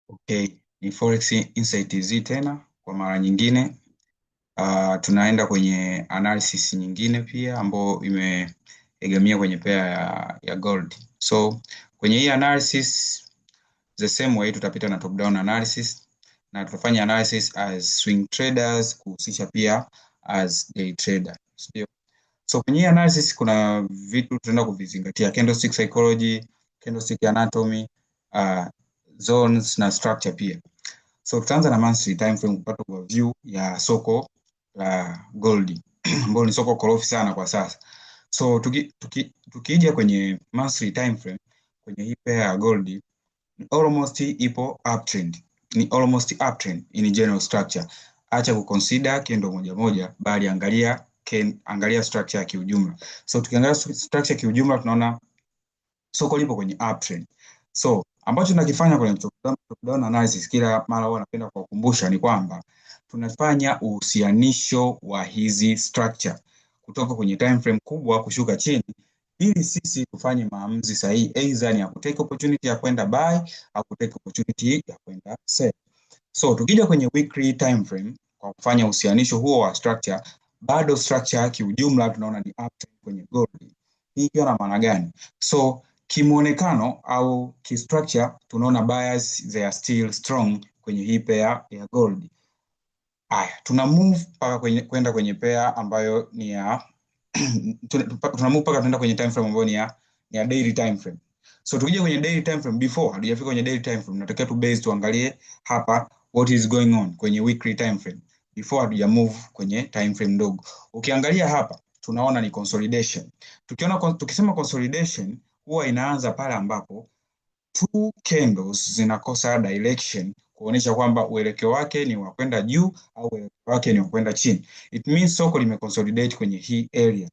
Okay, ni Forex Insight TZ tena kwa mara nyingine. Tunaenda kwenye analysis nyingine pia ambayo imeegemea kwenye pair ya gold. So kwenye hii analysis the same way tutapita na top down analysis na tutafanya analysis as swing traders kuhusisha pia as day trader. So kwenye hii analysis kuna vitu tutaenda kuvizingatia: candlestick psychology, candlestick anatomy, zones na structure pia. So tutaanza na monthly time frame kupata overview ya soko la gold ambalo ni soko korofi sana kwa sasa. So tukija kwenye monthly time frame kwenye hii pair ya gold almost ipo uptrend. Ni almost uptrend in general structure. Acha kuconsider kendo moja moja, bali angalia structure ya kiujumla. So tukiangalia structure ya kiujumla tunaona soko lipo kwenye uptrend. So ambacho tunakifanya kwenye top down analysis kila mara huwa napenda kuwakumbusha ni kwamba tunafanya uhusianisho wa hizi structure kutoka kwenye time frame kubwa kushuka chini, ili sisi tufanye maamuzi sahihi, either ni ya kutake opportunity ya kwenda buy au kutake opportunity ya kwenda sell. So tukija kwenye weekly time frame kwa kufanya uhusianisho huo wa structure, bado structure kiujumla tunaona ni uptrend kwenye gold. Hii ikiwa na maana gani? So kimuonekano au kistructure tunaona buyers they are still strong kwenye hii pair ya gold. Aya, tuna move paka kwenda kwenye pair ambayo ni ya tuna move paka tunaenda kwenye time frame ambayo ni ya daily time frame. So tukija kwenye daily time frame, before hatujafika kwenye daily time frame, tunatakiwa tu base tuangalie hapa what is going on kwenye weekly time frame before hatuja move kwenye time frame ndogo. Ukiangalia hapa tunaona ni consolidation. Tukisema consolidation huwa inaanza pale ambapo two candles zinakosa direction kuonesha kwamba uelekeo wake ni wa kwenda juu au uelekeo wake ni wa kwenda chini. It means soko limeconsolidate kwenye hii area,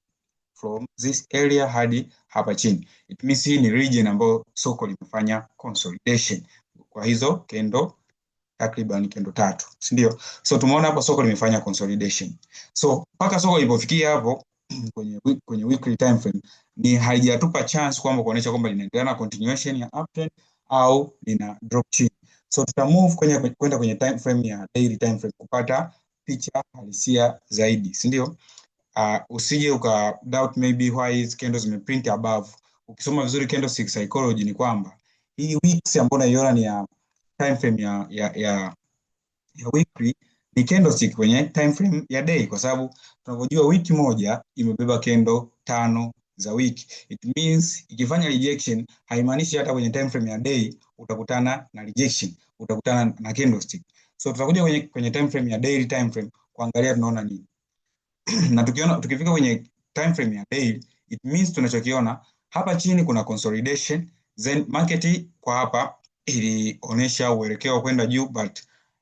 from this area hadi hapa chini. It means hii ni region ambayo soko limefanya consolidation kwa hizo candle, takriban candle tatu, si ndio? So tumeona hapa soko limefanya consolidation. So mpaka soko lilipofikia hapo kwenye weekly time frame ni haijatupa chance kwamba kuonesha kwamba linaendelea na continuation ya uptrend au lina drop chini. So tuta move kwenda kwenye time frame ya daily time frame kupata picha halisia zaidi, si ndio? Usije uka doubt maybe why these candles zimeprint above. Ukisoma vizuri candlestick psychology ni kwamba hii weeks ambayo unaiona ni ya time frame ya weekly ni candlestick kwenye time frame ya day, kwa sababu tunavyojua wiki moja imebeba candle 5 za wiki. It means ikifanya rejection haimaanishi hata kwenye time frame ya day utakutana na rejection, utakutana na candlestick. So tutakuja kwenye time frame ya daily time frame kuangalia tunaona nini. Na tukifika kwenye time frame ya day, it means tunachokiona hapa chini kuna consolidation, then market kwa hapa ilionyesha uelekeo kwenda juu but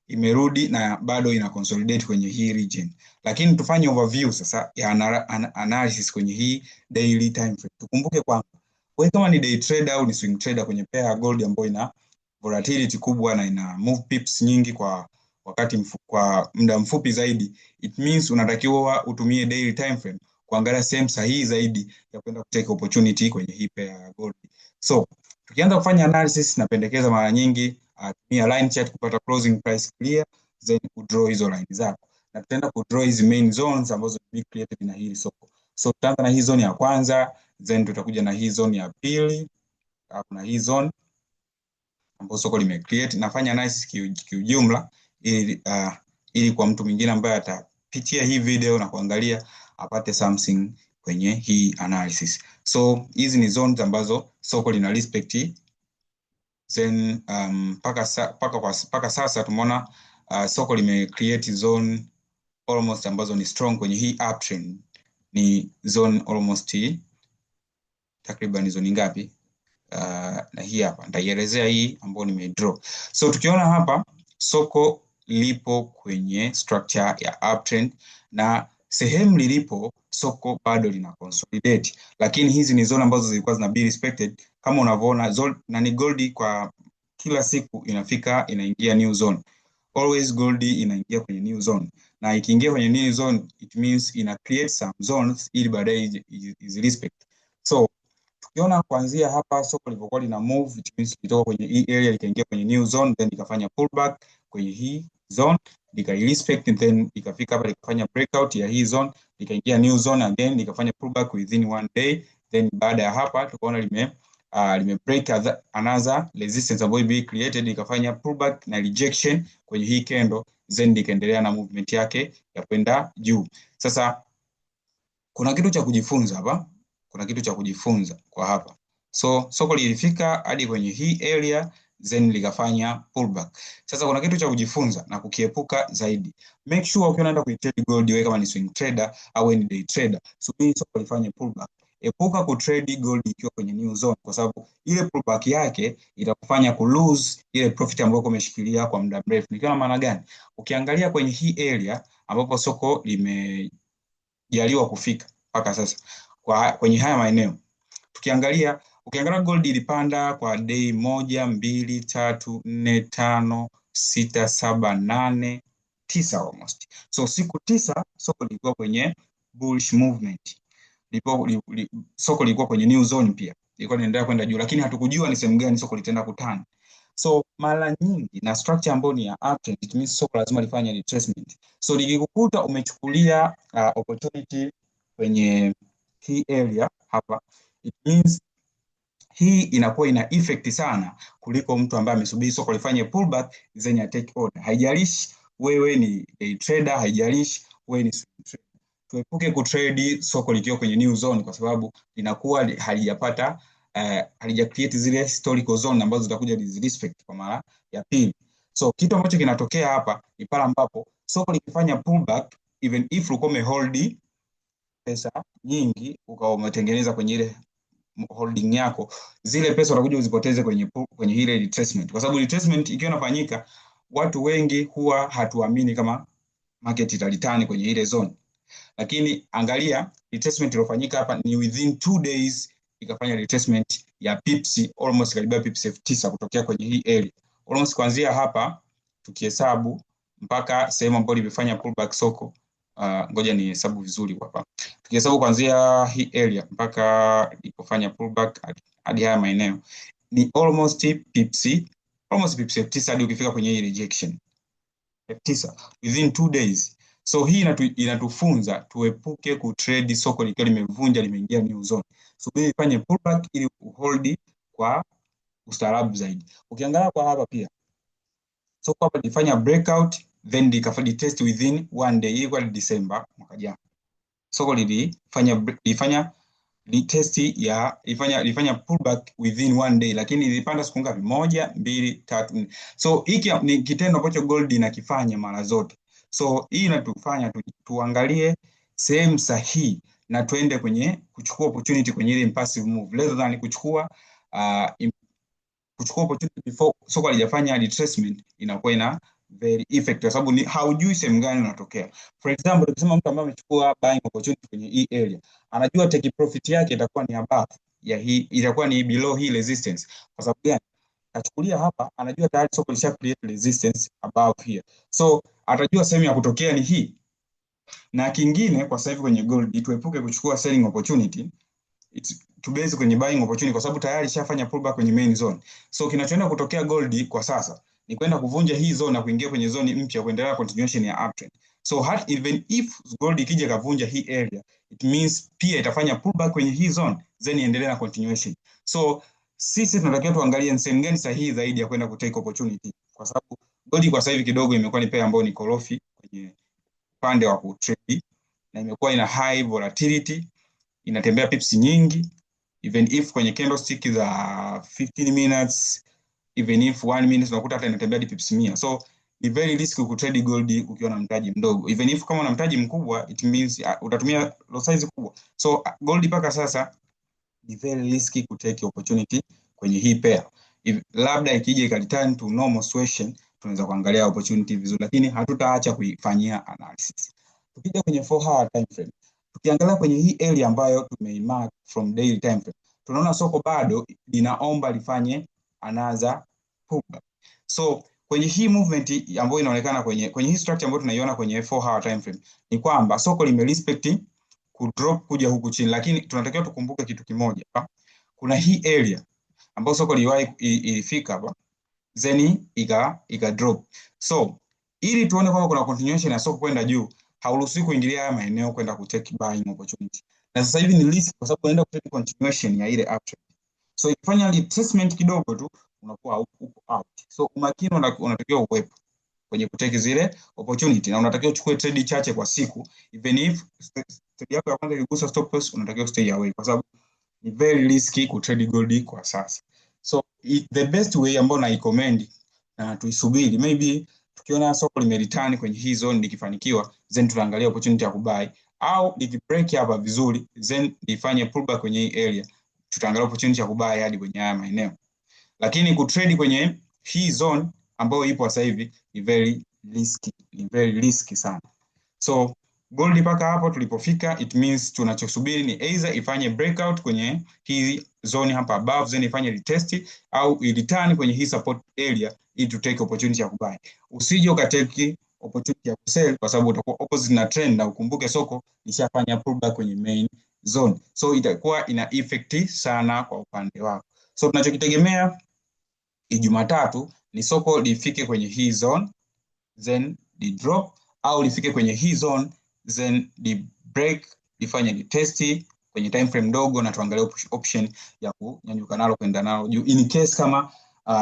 imerudi na bado ina consolidate kwenye hii region. Lakini tufanye overview sasa ya analysis kwenye hii daily time frame. Tukumbuke kwamba wewe kama ni day trader au ni swing trader kwenye pair ya gold ambayo ina volatility kubwa na ina move pips nyingi kwa kwa muda mfupi zaidi, it means unatakiwa utumie daily time frame kuangalia sehemu sahihi zaidi ya kwenda kutake opportunity kwenye hii pair ya gold. So tukianza kufanya analysis, napendekeza mara nyingi tumia line chart kupata closing price clear, then kudraw hizo line zako, na tutaenda kudraw hizi main zones ambazo ni created na hili soko. So tutaanza na hii zone ya kwanza, then tutakuja na hii zone ya pili, na hii zone ambapo soko limecreate. Nafanya analysis kiujumla ili kwa mtu mwingine ambaye atapitia hii video na kuangalia apate something kwenye hii analysis. So hizi ni zones ambazo soko lina respect, then paka sasa tumeona soko limecreate zone almost ambazo ni strong kwenye hii uptrend. Ni zone almost takriban zone ngapi? Na hii hapa nitaielezea hii ambayo nimedraw. So tukiona hapa soko lipo kwenye structure ya uptrend na sehemu lilipo soko bado lina consolidate, lakini hizi ni zone ambazo zilikuwa zina be respected. Kama unavyoona zone na ni gold kwa kila siku inaingia new zone. Always gold inaingia kwenye new zone, na ikiingia kwenye new zone it means ina create some zones ili baadaye is respect. So Ukiona kuanzia hapa soko lilipokuwa lina move, it means litoka kwenye hii area likaingia kwenye new zone, then likafanya pullback kwenye hii zone, likarespect, then ikafika hapa likafanya breakout ya hii zone, likaingia new zone again, likafanya pullback within one day, then baada ya hapa tukaona lime break another resistance ambayo be created, ikafanya pullback na rejection kwenye hii candle, then ikaendelea na movement yake ya kwenda juu. Sasa kuna kitu cha kujifunza hapa, kuna kitu cha kujifunza kwa hapa. So soko lilifika hadi kwenye hii area then likafanya pullback. Sasa kuna kitu cha kujifunza na kukiepuka zaidi. Make sure ukiwa unaenda kuitrade gold, wewe kama ni swing trader au ni day trader, subiri soko lifanye pullback. Epuka kutrade gold ikiwa kwenye new zone, kwa sababu ile pullback yake itakufanya ku lose ile profit ambayo umeshikilia kwa muda mrefu. Nikiwa na maana gani? Ukiangalia kwenye hii area ambapo soko limejaliwa kufika mpaka sasa kwenye haya maeneo, ukiangalia gold ilipanda kwa day 1, 2, 3, 4, 5, 6, 7, 8, 9 almost. So siku 9 soko lilikuwa kwenye bullish movement. Soko lilikuwa kwenye new zone pia. Ilikuwa inaendelea kwenda juu, lakini hatukujua ni sehemu gani soko litaenda kutana. So mara nyingi na structure ambayo ni ya uptrend, it means soko lazima lifanye retracement. So likikukuta umechukulia opportunity kwenye hii area hapa, it means hii inakuwa ina effect sana kuliko mtu ambaye amesubiri soko lifanye pullback zenye take order. Haijalishi wewe ni day trader, haijalishi wewe ni swing trader. Tuepuke kutrade soko likiwa kwenye new zone, kwa sababu linakuwa halijapata halija create zile historical zone ambazo zitakuja disrespect kwa mara ya pili. So kitu ambacho kinatokea hapa ni pale ambapo soko likifanya pullback, even if ulikuwa umehold pesa nyingi ukawa umetengeneza kwenye ile holding yako, zile pesa utakuja uzipoteze kwenye ile retracement, kwa sababu retracement ikiwa inafanyika, watu wengi huwa hatuamini kama market italitani kwenye ile zone. Lakini angalia retracement iliyofanyika hapa ni within 2 days ikafanya retracement ya pips almost karibia pips 9 kutokea kwenye hii area. Almost kuanzia hapa tukihesabu mpaka sehemu ambayo limefanya pullback soko, ngoja ni hesabu vizuri hapa. Tukihesabu kuanzia hii area mpaka ilipofanya pullback hadi haya maeneo ni almost pips 9 hadi ukifika kwenye hii rejection 9 within 2 days. So hii inatufunza tuepuke kutrade soko likiwa limevunja limeingia new zone. Subiri ifanye pullback ili uhold kwa ustaarabu zaidi. Ukiangalia kwa hapa pia soko hapa lifanya breakout then likafanya test within 1 day, ilikuwa ni December mwaka jana. Soko lifanya pullback within 1 day, lakini ilipanda siku ngapi? 1, 2, 3, 4. So hiki ni kitendo ambacho gold inakifanya mara zote. So hii inatufanya tuangalie sehemu sahihi na tuende kwenye kuchukua opportunity kwenye ile impulsive move rather than kuchukua opportunity before soko halijafanya retracement. Inakuwa ina very effect kwa sababu haujui sehemu gani unatokea. For example, tukisema mtu ambaye amechukua buying opportunity kwenye hii area, anajua take profit yake itakuwa ni above ya hii, itakuwa ni below hii resistance. Kwa sababu gani? Achukulia hapa, anajua tayari soko lisha create resistance above here. So atajua sehemu ya kutokea ni hii. Na kingine kwa sasa hivi kwenye gold, tuepuke kuchukua selling opportunity to base kwenye buying opportunity, kwa sababu tayari shafanya pullback kwenye main zone. So kinachoenda kutokea gold kwa sasa ni kwenda kuvunja hii zone na kuingia kwenye zone mpya kuendelea continuation ya uptrend. So even if gold ikija kavunja hii area, it means pia itafanya pullback kwenye hii zone then iendelee na continuation. So sisi tunatakiwa tuangalie sehemu gani sahihi zaidi ya kwenda kutake opportunity, kwa sababu gold kwa sasa hivi kidogo imekuwa ni pair ambayo ni korofi kwenye upande wa kutrade na imekuwa ina high volatility, inatembea pips nyingi, even if kwenye candlestick za 15 minutes, even if 1 minute unakuta hata inatembea hadi pips 100. So ni very risky kutrade gold ukiwa na mtaji mdogo. Even if kama una mtaji mkubwa, it means utatumia lot size kubwa. So gold mpaka sasa ni very risky kutake opportunity kwenye hii pair. Labda ikija ikaliturn to normal situation, tunaweza kuangalia opportunity vizuri, lakini hatutaacha kuifanyia analysis. Tukija kwenye 4 hour time frame, tukiangalia kwenye hii area ambayo tumeimark from daily time frame, tunaona soko bado linaomba lifanye another pullback. So kwenye hii movement ambayo inaonekana kwenye hii structure ambayo tunaiona kwenye 4 hour time frame, ni kwamba soko limerespect ku drop kuja huku chini, lakini tunatakiwa tukumbuke kitu kimoja. kuna hii area ambayo soko ilifika hapa then ika drop. So ili tuone kwamba kuna continuation ya soko kwenda juu, hauruhusiwi kuingilia haya maeneo kwenda ku take buying opportunity. Na sasa hivi ni risk kwa sababu unaenda ku take continuation ya ile uptrend. So ikifanya retracement kidogo tu unakuwa uko out. So umakini unatakiwa uwepo kwenye kutake zile opportunity, na unatakiwa uchukue trade chache kwa siku, even if trade yako ya kwanza iligusa stop loss, unatakiwa stay away kwa sababu ni very risky ku trade gold kwa sasa. So the best way ambayo na recommend na tuisubiri, maybe tukiona soko limereturn kwenye hii zone likifanikiwa, then tutaangalia opportunity ya kubuy, au likibreak hapa vizuri then ifanye pullback kwenye hii area, tutaangalia opportunity ya kubuy hadi kwenye haya maeneo. Lakini ku trade kwenye hii zone ambayo ipo sasa hivi ni very risky sana. So gold mpaka hapo tulipofika, it means tunachosubiri ni either ifanye breakout kwenye hii zone hapa above, then ifanye retest, au return kwenye hii support area ili to take opportunity ya kubuy. Usije ukateki opportunity ya kusell kwa sababu utakuwa opposite na trend, na ukumbuke soko lishafanya pullback kwenye main zone, so itakuwa ina effect sana kwa upande wako. So tunachokitegemea Jumatatu ni soko lifike kwenye hii zone then di drop, au lifike kwenye hii zone then di break, lifanye di test kwenye time frame ndogo, na tuangalie option ya kunyanyuka nalo kwenda nalo juu in case kama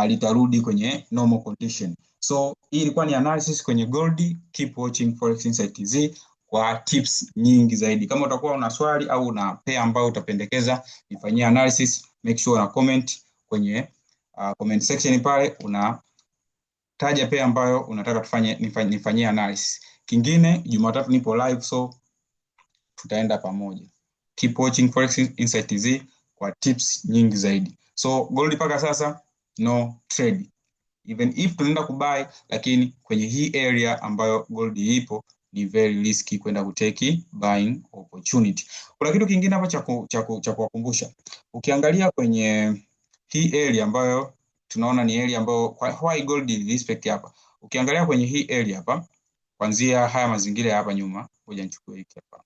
litarudi kwenye normal condition. So hii ilikuwa ni analysis kwenye gold. Keep watching Forex Insight TZ kwa tips nyingi zaidi. Kama utakuwa una swali au una pair ambayo utapendekeza nifanyie analysis, make sure una comment kwenye comment section pale, una taja pair ambayo unataka nifanyie analysis. Kingine Jumatatu nipo live, so tutaenda pamoja. Keep watching Forex Insight TZ kwa tips nyingi zaidi. So gold mpaka sasa no trade, even if tunaenda kubuy, lakini kwenye hii area ambayo gold ipo ni very risky kwenda kuteki buying opportunity. Kuna kitu kingine hapa cha kuwakumbusha. Ukiangalia kwenye hii area ambayo tunaona ni area ambayo why gold respect hapa. Ukiangalia kwenye hii area hapa, kuanzia haya mazingira hapa nyuma, ngoja nichukue hiki hapa.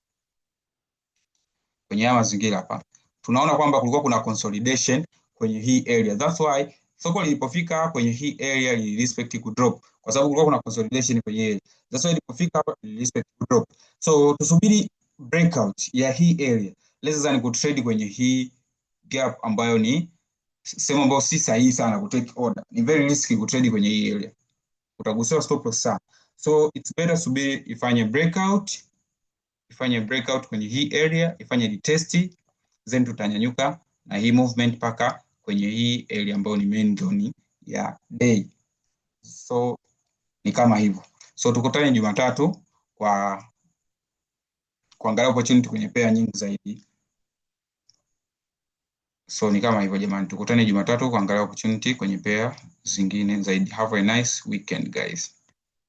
Kwenye haya mazingira hapa tunaona kwamba kulikuwa kuna consolidation kwenye hii area. That's why soko lilipofika kwenye hii area li respect ku drop, kwa sababu kulikuwa kuna consolidation kwenye area. That's why lilipofika hapa li respect ku drop. So tusubiri breakout ya hii area. Let's say ni ku trade kwenye hii gap ambayo ni sema ambayo si sahihi sana ku take order. Ni very risky ku trade kwenye hii area, utagusa stop loss sana. So it's better subiri ifanye breakout kwenye hii area, ifanye retest, then tutanyanyuka na hii movement paka kwenye hii area ambayo ni main zone ya day. So ni kama hivyo. So tukutane Jumatatu kwa kuangalia opportunity kwenye pair nyingi zaidi. So ni kama hivyo jamani, tukutane Jumatatu kuangalia opportunity kwenye pair zingine zaidi. Have a nice weekend guys.